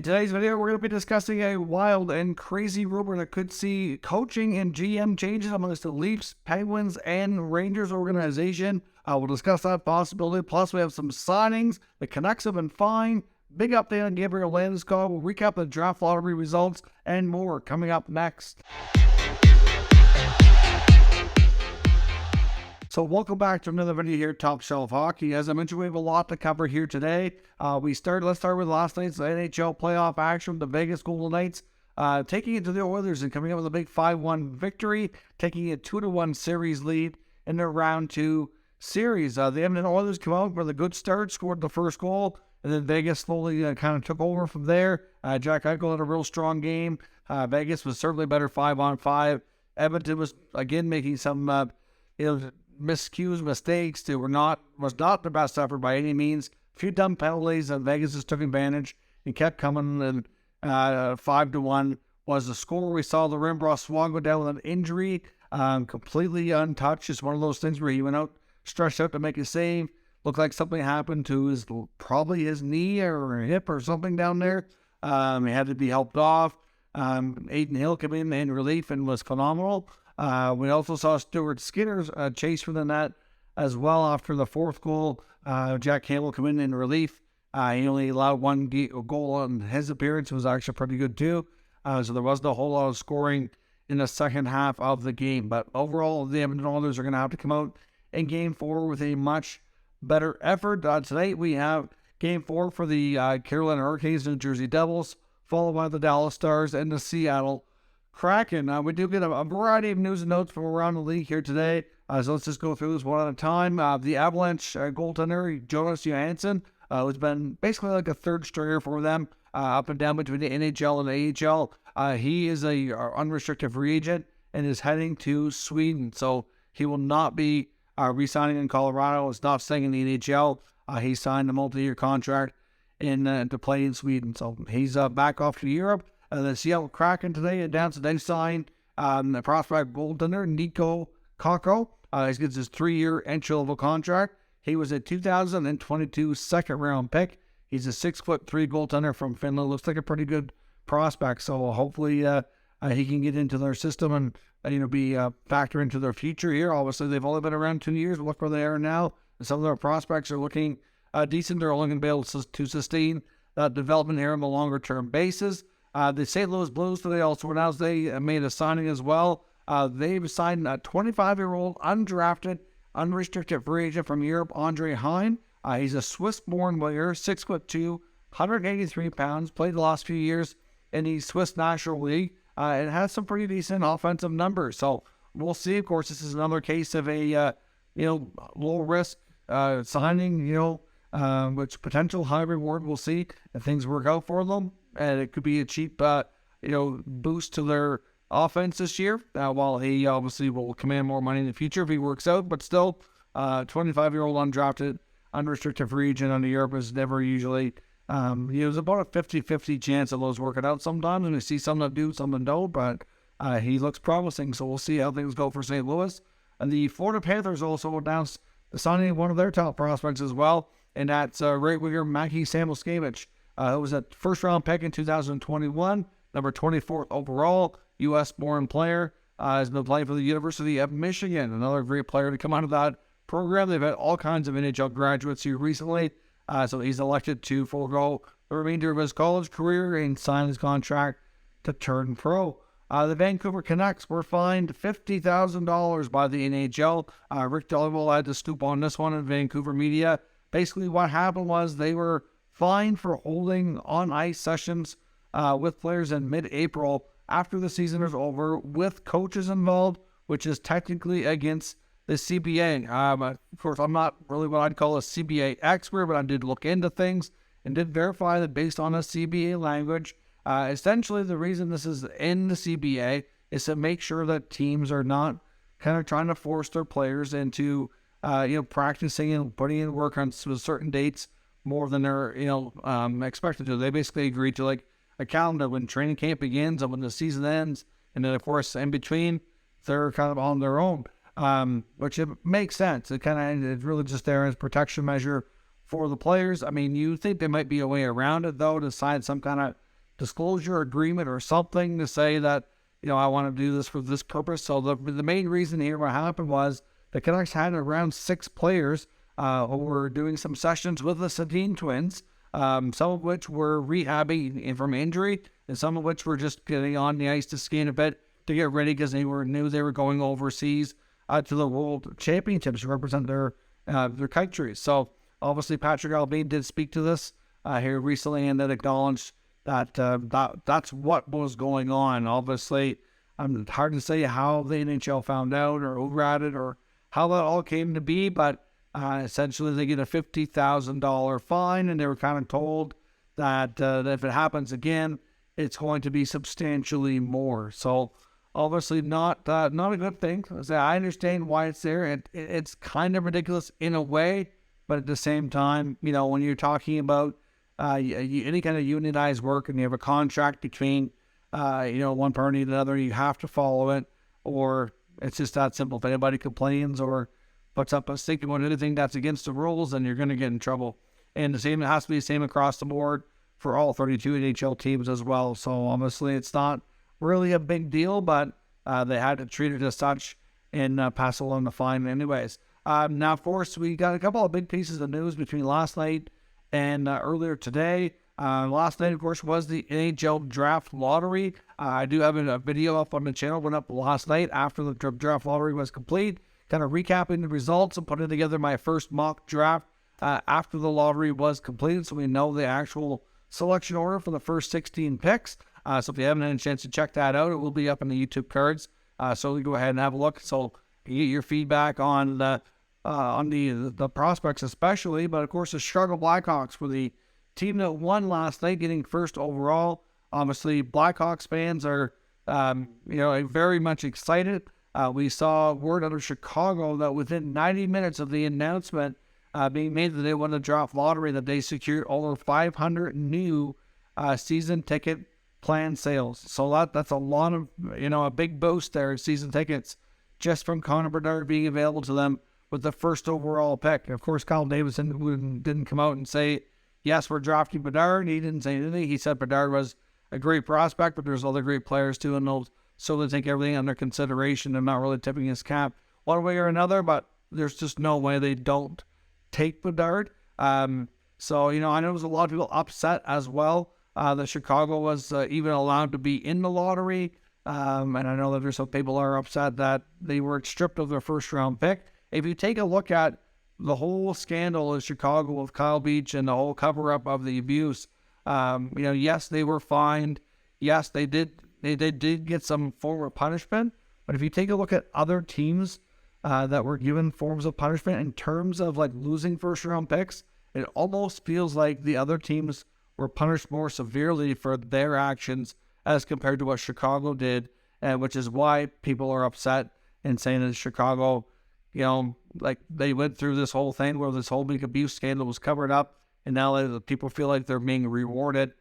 today's video, we're going to be discussing a wild and crazy rumor that could see coaching and GM changes amongst the Leafs, Penguins, and Rangers organization. We'll discuss that possibility. Plus, we have some signings. The Canucks have been fined. Big update on Gabriel Landeskog. We'll recap the draft lottery results and more coming up next. So welcome back to another video here, Top Shelf Hockey. As I mentioned, we have a lot to cover here today. Let's start with last night's NHL playoff action. The Vegas Golden Knights taking it to the Oilers and coming up with a big 5-1 victory, taking a 2-1 series lead in their round 2 series. The Edmonton Oilers come out with a good start, scored the first goal, and then Vegas slowly kind of took over from there. Jack Eichel had a real strong game. Vegas was certainly better 5-on-5. Edmonton was again making some miscues, mistakes. They was not the best effort by any means. A few dumb penalties, and Vegas just took advantage and kept coming. And 5-1 was the score. We saw the Rimbrau Swan go down with an injury, completely untouched. It's one of those things where he went out, stretched out to make a save. Looked like something happened to probably his knee or hip or something down there. He had to be helped off. Aiden Hill came in relief and was phenomenal. We also saw Stuart Skinner's chase for the net as well after the fourth goal. Jack Campbell come in relief. He only allowed one goal on his appearance. It was actually pretty good too. So there wasn't a whole lot of scoring in the second half of the game. But overall, the Edmonton Oilers are going to have to come out in Game 4 with a much better effort. Tonight we have Game 4 for the Carolina Hurricanes and New Jersey Devils, followed by the Dallas Stars and the Seattle Kraken. We do get a variety of news and notes from around the league here today, so let's just go through this one at a time. The Avalanche goaltender Jonas Johansson, who's been basically like a third stringer for them, up and down between the NHL and the AHL. He is a unrestricted free agent and is heading to Sweden, so he will not be re-signing in Colorado. He's not staying in the NHL. He signed a multi-year contract to play in Sweden, so he's back off to Europe. The Seattle Kraken today announced they signed the prospect goaltender Nico Kakko. He gets his 3-year entry-level contract. He was a 2022 second-round pick. He's a 6'3" goaltender from Finland. Looks like a pretty good prospect. So hopefully he can get into their system and be a factor into their future here. Obviously, they've only been around 2 years. Look where they are now. Some of their prospects are looking decent. They're only going to be able to sustain that development here on a longer-term basis. The St. Louis Blues today also announced they made a signing as well. They've signed a 25-year-old undrafted, unrestricted free agent from Europe, Andre Hein. He's a Swiss-born player, 6'2", 183 pounds, played the last few years in the Swiss National League, and has some pretty decent offensive numbers. So we'll see. Of course, this is another case of a low-risk signing, which potential high reward. We'll see if things work out for them. And it could be a cheap, boost to their offense this year, while he obviously will command more money in the future if he works out. But still, 25-year-old undrafted, unrestricted free agent under Europe is never usually, there's about a 50-50 chance of those working out sometimes. And you see some that do, some that don't, but he looks promising. So we'll see how things go for St. Louis. And the Florida Panthers also announced the signing of one of their top prospects as well, and that's right winger Mackie Samoskevich. It was a first-round pick in 2021, number 24th overall, U.S.-born player. Has been playing for the University of Michigan, another great player to come out of that program. They've had all kinds of NHL graduates here recently, so he's elected to forego the remainder of his college career and sign his contract to turn pro. The Vancouver Canucks were fined $50,000 by the NHL. Rick Dollywell had to scoop on this one in Vancouver media. Basically, what happened was they were fined for holding on-ice sessions with players in mid-April after the season is over with coaches involved, which is technically against the CBA. Of course, I'm not really what I'd call a CBA expert, but I did look into things and did verify that based on the CBA language, essentially the reason this is in the CBA is to make sure that teams are not kind of trying to force their players into practicing and putting in work on certain dates more than they're, expected to. They basically agreed to like a calendar when training camp begins and when the season ends. And then, of course, in between, they're kind of on their own, which it makes sense. It's really just there as protection measure for the players. I mean, you think there might be a way around it, though, to sign some kind of disclosure agreement or something to say that, I want to do this for this purpose. So the main reason here what happened was the Canucks had around 6 players who were doing some sessions with the Sedin twins, some of which were rehabbing from injury, and some of which were just getting on the ice to skate a bit to get ready because knew they were going overseas to the World Championships to represent their countries. So obviously Patrick Allred did speak to this here recently and then acknowledged that that's what was going on. Obviously, it's hard to say how the NHL found out or who ran it or how that all came to be, but essentially they get a $50,000 fine, and they were kind of told that if it happens again, it's going to be substantially more. So obviously not a good thing. I understand why it's there. It's kind of ridiculous in a way, but at the same time, when you're talking about any kind of unionized work and you have a contract between one party and another, you have to follow it, or it's just that simple. If anybody complains or puts up a stick about anything that's against the rules, then you're going to get in trouble. And it has to be the same across the board for all 32 NHL teams as well. So obviously it's not really a big deal, but they had to treat it as such and pass along the fine anyways. Now, of course, we got a couple of big pieces of news between last night and earlier today. Last night, of course, was the NHL Draft Lottery. I do have a video up on the channel, went up last night after the Draft Lottery was complete, kind of recapping the results and putting together my first mock draft after the lottery was completed, so we know the actual selection order for the first 16 picks. So if you haven't had a chance to check that out, it will be up in the YouTube cards. So you go ahead and have a look. So you get your feedback on the prospects especially, but of course the Chicago Blackhawks were the team that won last night, getting first overall. Obviously, Blackhawks fans are, very much excited. We saw word out of Chicago that within 90 minutes of the announcement being made that they won the draft lottery, that they secured over 500 new season ticket plan sales. So that's a lot of, a big boost there in season tickets just from Connor Bedard being available to them with the first overall pick. Of course, Kyle Davidson didn't come out and say, yes, we're drafting Bedard. He didn't say anything. He said Bedard was a great prospect, but there's other great players too, and so they take everything under consideration. and not really tipping his cap one way or another, but there's just no way they don't take Bedard. So, I know there's a lot of people upset as well that Chicago was even allowed to be in the lottery. And I know that there's some people are upset that they were stripped of their first round pick. If you take a look at the whole scandal in Chicago with Kyle Beach and the whole cover-up of the abuse, yes, they were fined. Yes, they did get some form of punishment. But if you take a look at other teams that were given forms of punishment in terms of like losing first-round picks, it almost feels like the other teams were punished more severely for their actions as compared to what Chicago did, and which is why people are upset and saying that Chicago, like they went through this whole thing where this whole big abuse scandal was covered up, and now people feel like they're being rewarded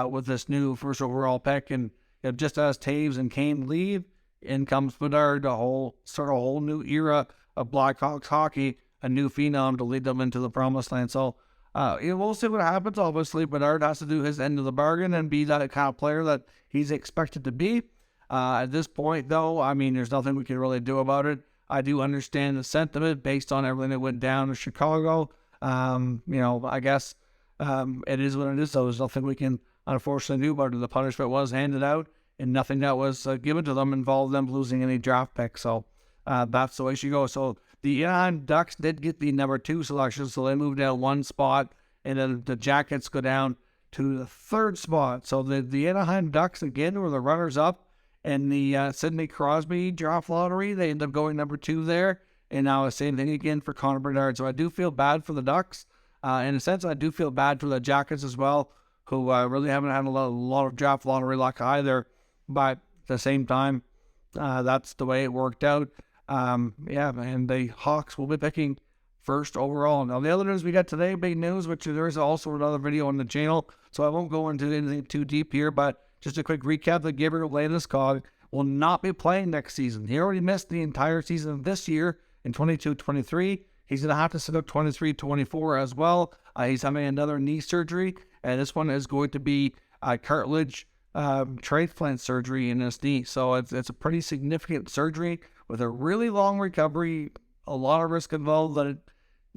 with this new first overall pick. And just as Taves and Kane leave, in comes Bedard, a whole new era of Blackhawks hockey, a new phenom to lead them into the promised land. So we'll see what happens. Obviously, Bedard has to do his end of the bargain and be that kind of player that he's expected to be. At this point, though, there's nothing we can really do about it. I do understand the sentiment based on everything that went down in Chicago. I guess it is what it is. So there's nothing we can unfortunately do about it. The punishment was handed out, and nothing that was given to them involved them losing any draft picks. So that's the way she goes. So the Anaheim Ducks did get the number 2 selection, so they moved down one spot, and then the Jackets go down to the 3rd spot. So the Anaheim Ducks, again, were the runners-up in the Sidney Crosby draft lottery. They end up going number 2 there, and now the same thing again for Connor Bedard. So I do feel bad for the Ducks. In a sense, I do feel bad for the Jackets as well, who really haven't had a lot of draft lottery luck either. But at the same time, that's the way it worked out. And the Hawks will be picking first overall. Now, the other news we got today, big news, which there is also another video on the channel, so I won't go into anything too deep here, but just a quick recap that Gabriel Landeskog will not be playing next season. He already missed the entire season this year in 22-23. He's going to have to sit up 23-24 as well. He's having another knee surgery, and this one is going to be cartilage transplant surgery in his knee. So it's a pretty significant surgery with a really long recovery, a lot of risk involved. That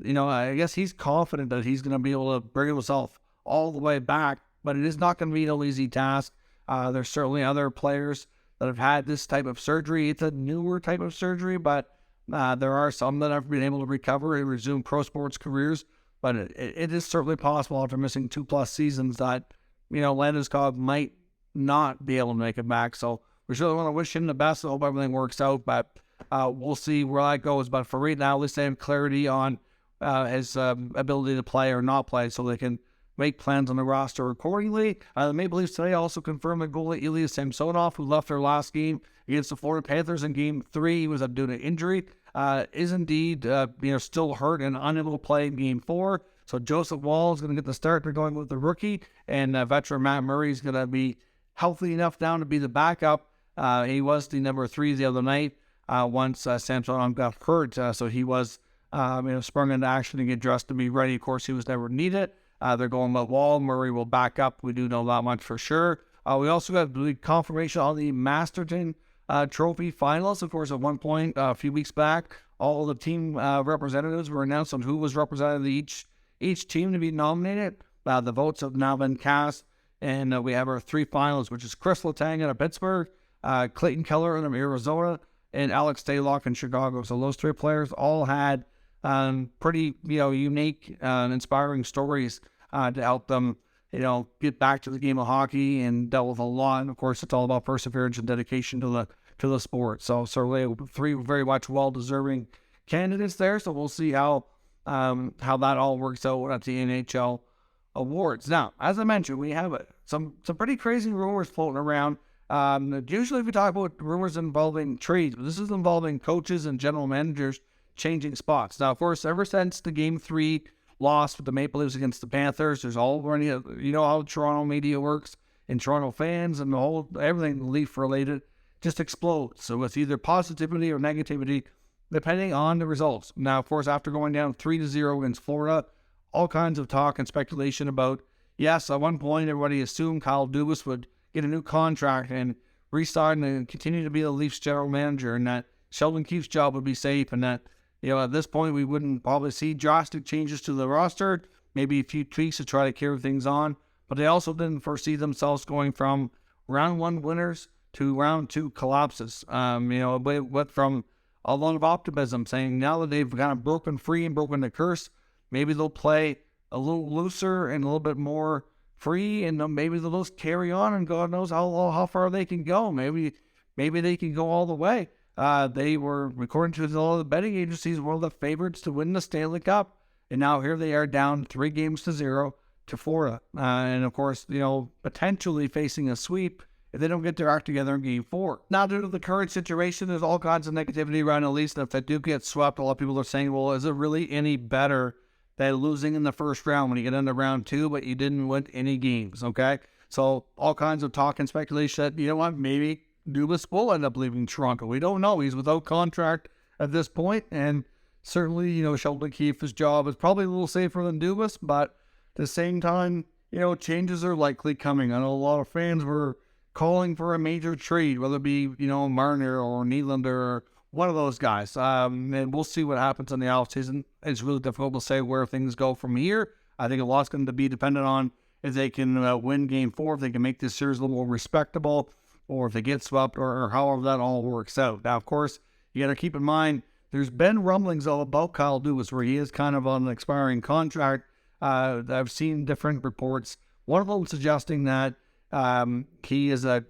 I guess he's confident that he's going to be able to bring himself all the way back, but it is not going to be no easy task. There's certainly other players that have had this type of surgery. It's a newer type of surgery, but there are some that have been able to recover and resume pro sports careers. But it is certainly possible after missing 2+ seasons that, Landeskog might not be able to make it back. So we really want to wish him the best. I hope everything works out, but we'll see where that goes. But for right now, at least they have clarity on his ability to play or not play, so they can make plans on the roster accordingly. The Maple Leafs today also confirmed that goalie Ilya Samsonov, who left their last game against the Florida Panthers in Game 3, he was due to injury, is indeed still hurt and unable to play in Game 4. So Joseph Woll is going to get the start. They're going with the rookie, and veteran Matt Murray is going to be healthy enough now to be the backup. He was the number 3 the other night once Samsonov got hurt, so he was sprung into action to get dressed to be ready. Of course, he was never needed. They're going with Woll. Murray will back up. We do know that much for sure. We also got the confirmation on the Masterton Trophy finalists. Of course, at one point a few weeks back, all the team representatives were announced on who was representing each team to be nominated. The votes have now been cast, and we have our 3 finalists, which is Chris Letang out of Pittsburgh, Clayton Keller out of Arizona, and Alex Stalock in Chicago. So those 3 players all had pretty unique and inspiring stories to help them get back to the game of hockey, and dealt with a lot. And of course, it's all about perseverance and dedication to the sport. So certainly 3 very much well-deserving candidates there. So we'll see how that all works out at the NHL awards. Now, as I mentioned, we have some pretty crazy rumors floating around. Usually we talk about rumors involving trades, but this is involving coaches and general managers changing spots. Now, of course, ever since the Game 3 loss with the Maple Leafs against the Panthers, there's already, how Toronto media works, and Toronto fans and everything Leaf related just explodes. So it's either positivity or negativity, depending on the results. Now, of course, after going down 3-0 against Florida, all kinds of talk and speculation about, yes, at one point everybody assumed Kyle Dubas would get a new contract and restart and continue to be the Leafs general manager, and that Sheldon Keefe's job would be safe, and that at this point we wouldn't probably see drastic changes to the roster, maybe a few tweaks to try to carry things on. But they also didn't foresee themselves going from round 1 winners to round 2 collapses. It went from a lot of optimism, saying now that they've kind of broken free and broken the curse, maybe they'll play a little looser and a little bit more free, and maybe they'll just carry on, and God knows how far they can go. Maybe they can go all the way. They were, according to all the betting agencies, one of the favorites to win the Stanley Cup, and now here they are down 3-0 to Florida, and of course, potentially facing a sweep if they don't get their act together in Game 4. Now, due to the current situation, there's all kinds of negativity around the Leafs, and if they do get swept, a lot of people are saying, well, is it really any better than losing in the first round when you get into round 2, but you didn't win any games, okay? So all kinds of talk and speculation that, maybe Dubas will end up leaving Toronto. We don't know. He's without contract at this point, and certainly, Sheldon Keefe's job is probably a little safer than Dubas, but at the same time, changes are likely coming. I know a lot of fans were calling for a major trade, whether it be, Marner or Nylander or one of those guys. And we'll see what happens in the offseason. It's really difficult to say where things go from here. I think a lot's going to be dependent on if they can win Game 4, if they can make this series a little more respectable, or if they get swept, or however that all works out. Now, of course, you got to keep in mind, there's been rumblings all about Kyle Dubas, where he is kind of on an expiring contract. I've seen different reports, one of them suggesting that he is a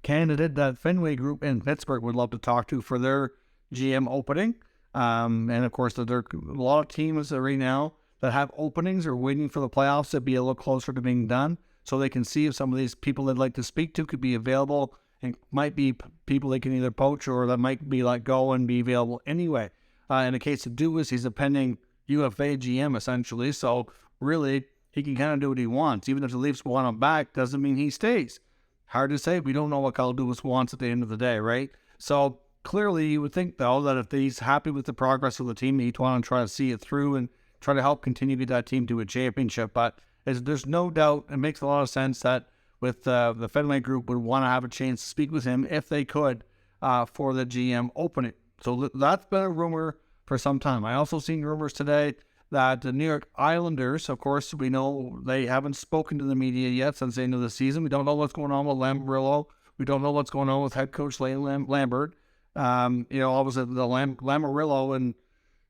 candidate that Fenway Group in Pittsburgh would love to talk to for their GM opening. And of course, there are a lot of teams right now that have openings or waiting for the playoffs to be a little closer to being done, so they can see if some of these people they'd like to speak to could be available, and might be people they can either poach or that might be let go and be available anyway. In the case of Dubas, he's a pending UFA GM essentially, so really he can kind of do what he wants. Even if the Leafs want him back, doesn't mean he stays. Hard to say. We don't know what Kyle Dubas wants at the end of the day, right? So clearly you would think, though, that if he's happy with the progress of the team, he'd want to try to see it through and try to help continue to get that team to a championship. But there's no doubt, it makes a lot of sense that with the Fenway Group would want to have a chance to speak with him if they could for the GM opening. So that's been a rumor for some time. I also seen rumors today that the New York Islanders, of course, we know they haven't spoken to the media yet since the end of the season. We don't know what's going on with Lamoriello. We don't know what's going on with head coach Lambert. Obviously the Lamoriello and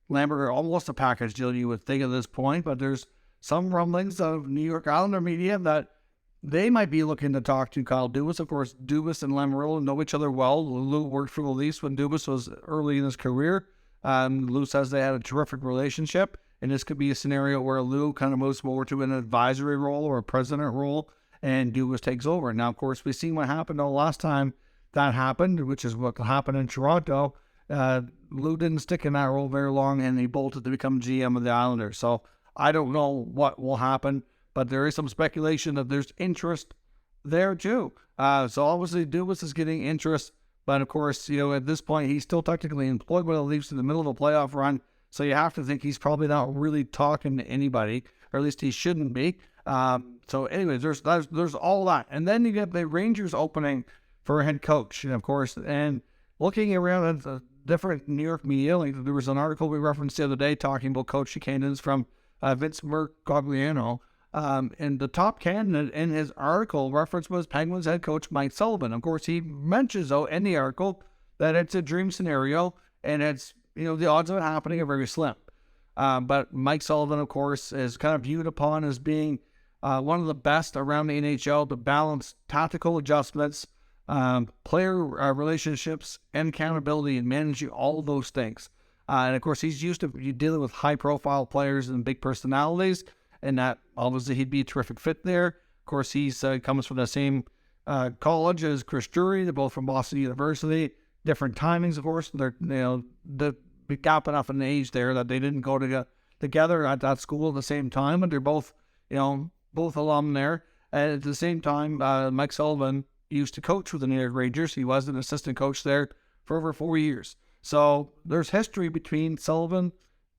Lambert are almost a package deal, you would think at this point, but there's some rumblings of New York Islander media that they might be looking to talk to Kyle Dubas. Of course, Dubas and Lamoriello know each other well. Lou worked for the Leafs when Dubas was early in his career. Lou says they had a terrific relationship, and this could be a scenario where Lou kind of moves more to an advisory role or a president role, and Dubas takes over. Now, of course, we've seen what happened the last time that happened, which is what happened in Toronto. Lou didn't stick in that role very long, and he bolted to become GM of the Islanders. So I don't know what will happen, but there is some speculation that there's interest there too. So obviously Dubas is getting interest, but of course, at this point, he's still technically employed by the Leafs in the middle of a playoff run. So you have to think he's probably not really talking to anybody, or at least he shouldn't be. So anyways, there's all that. And then you get the Rangers opening for a head coach, and of course, and looking around at the different New York media, like there was an article we referenced the other day talking about coach candidates from Vince Mercogliano, and the top candidate in his article reference was Penguins head coach Mike Sullivan. Of course, he mentions, though, in the article that it's a dream scenario, and it's, the odds of it happening are very slim. But Mike Sullivan, of course, is kind of viewed upon as being one of the best around the NHL to balance tactical adjustments, player relationships, and accountability, and managing all of those things. And of course, he's used to dealing with high-profile players and big personalities, and that obviously he'd be a terrific fit there. Of course, he's comes from the same college as Chris Drury. They're both from Boston University. Different timings, of course. They're the gap enough in age there that they didn't go together at that school at the same time, but they're both both alum there. And at the same time, Mike Sullivan used to coach with the New York Rangers. He was an assistant coach there for over 4 years. So there's history between Sullivan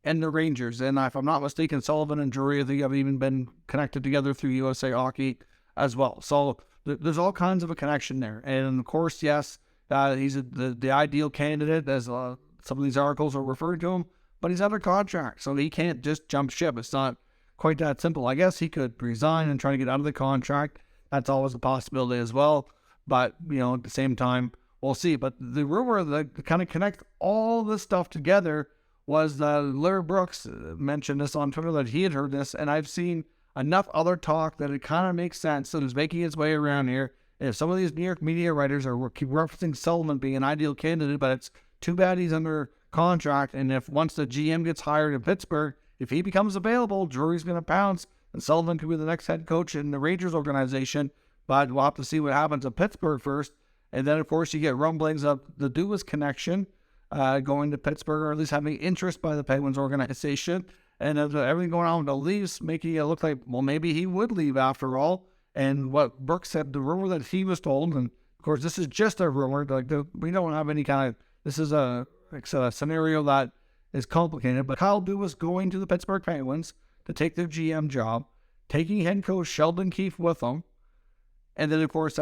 and the Rangers. And if I'm not mistaken, Sullivan and Drury, I think, have even been connected together through USA Hockey as well. So there's all kinds of a connection there. And of course, yes, he's the ideal candidate, as some of these articles are referring to him, but he's under contract, so he can't just jump ship. It's not quite that simple. I guess he could resign and try to get out of the contract. That's always a possibility as well. But, at the same time, we'll see. But the rumor that kind of connect all this stuff together was that Larry Brooks mentioned this on Twitter, that he had heard this, and I've seen enough other talk that it kind of makes sense, that it's making its way around here. If some of these New York media writers keep referencing Sullivan being an ideal candidate, but it's too bad he's under contract, and if once the GM gets hired in Pittsburgh, if he becomes available, Drury's going to pounce, and Sullivan could be the next head coach in the Rangers organization. But we'll have to see what happens in Pittsburgh first. And then, of course, you get rumblings of the Dubas connection going to Pittsburgh, or at least having interest by the Penguins organization. And everything going on with the Leafs, making it look like, well, maybe he would leave after all. And what Brooks said, the rumor that he was told, and of course, this is just a rumor, we don't have any kind of, this is a scenario that is complicated, but Kyle Dubas going to the Pittsburgh Penguins to take their GM job, taking head coach Sheldon Keefe with them, and then, of course,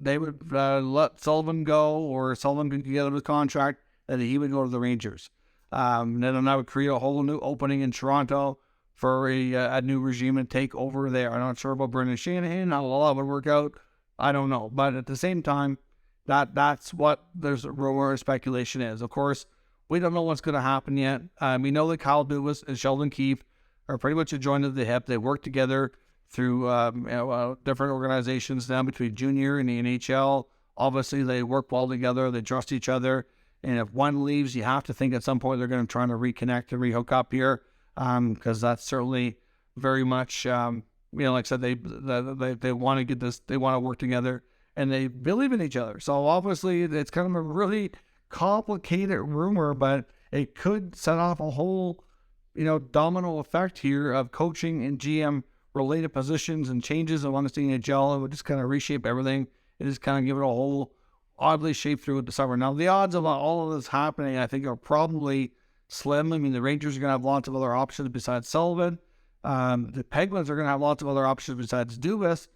they would let Sullivan go, or Sullivan could get out of his contract, and he would go to the Rangers. And then that would create a whole new opening in Toronto for a new regime and take over there. I'm not sure about Brendan Shanahan, how all that would work out. I don't know. But at the same time, that's what there's a rumor or speculation is. Of course, we don't know what's going to happen yet. We know that Kyle Dubas and Sheldon Keefe are pretty much a joint at the hip. They work together through different organizations now between junior and the NHL. Obviously, they work well together. They trust each other. And if one leaves, you have to think at some point they're going to try to reconnect and rehook up here, because that's certainly very much, like I said, they want to get this, they want to work together, and they believe in each other. So obviously, it's kind of a really complicated rumor, but it could set off a whole, domino effect here of coaching and GM related positions and changes of understanding NHL. It would just kind of reshape everything. It just kind of give it a whole oddly shaped through the summer. Now, the odds of all of this happening, I think, are probably slim. I mean, the Rangers are going to have lots of other options besides Sullivan. The Penguins are going to have lots of other options besides Dubas.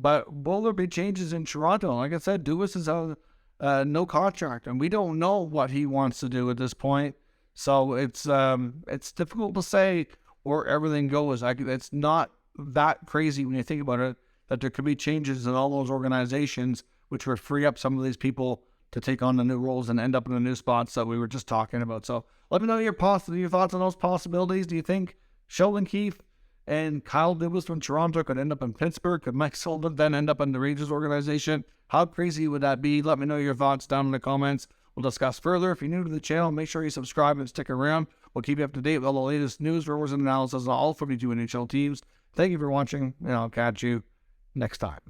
But will there be changes in Toronto? Like I said, Dubas is on no contract, and we don't know what he wants to do at this point. So it's difficult to say where everything goes. It's not that crazy when you think about it, that there could be changes in all those organizations, which would free up some of these people to take on the new roles and end up in the new spots that we were just talking about. So let me know your thoughts on those possibilities. Do you think Sheldon Keefe and Kyle Dubas from Toronto could end up in Pittsburgh? Could Mike Sullivan then end up in the Rangers organization? How crazy would that be? Let me know your thoughts down in the comments. We'll discuss further. If you're new to the channel, make sure you subscribe and stick around. We'll keep you up to date with all the latest news, rumors, and analysis on all 42 NHL teams. Thank you for watching, and I'll catch you next time.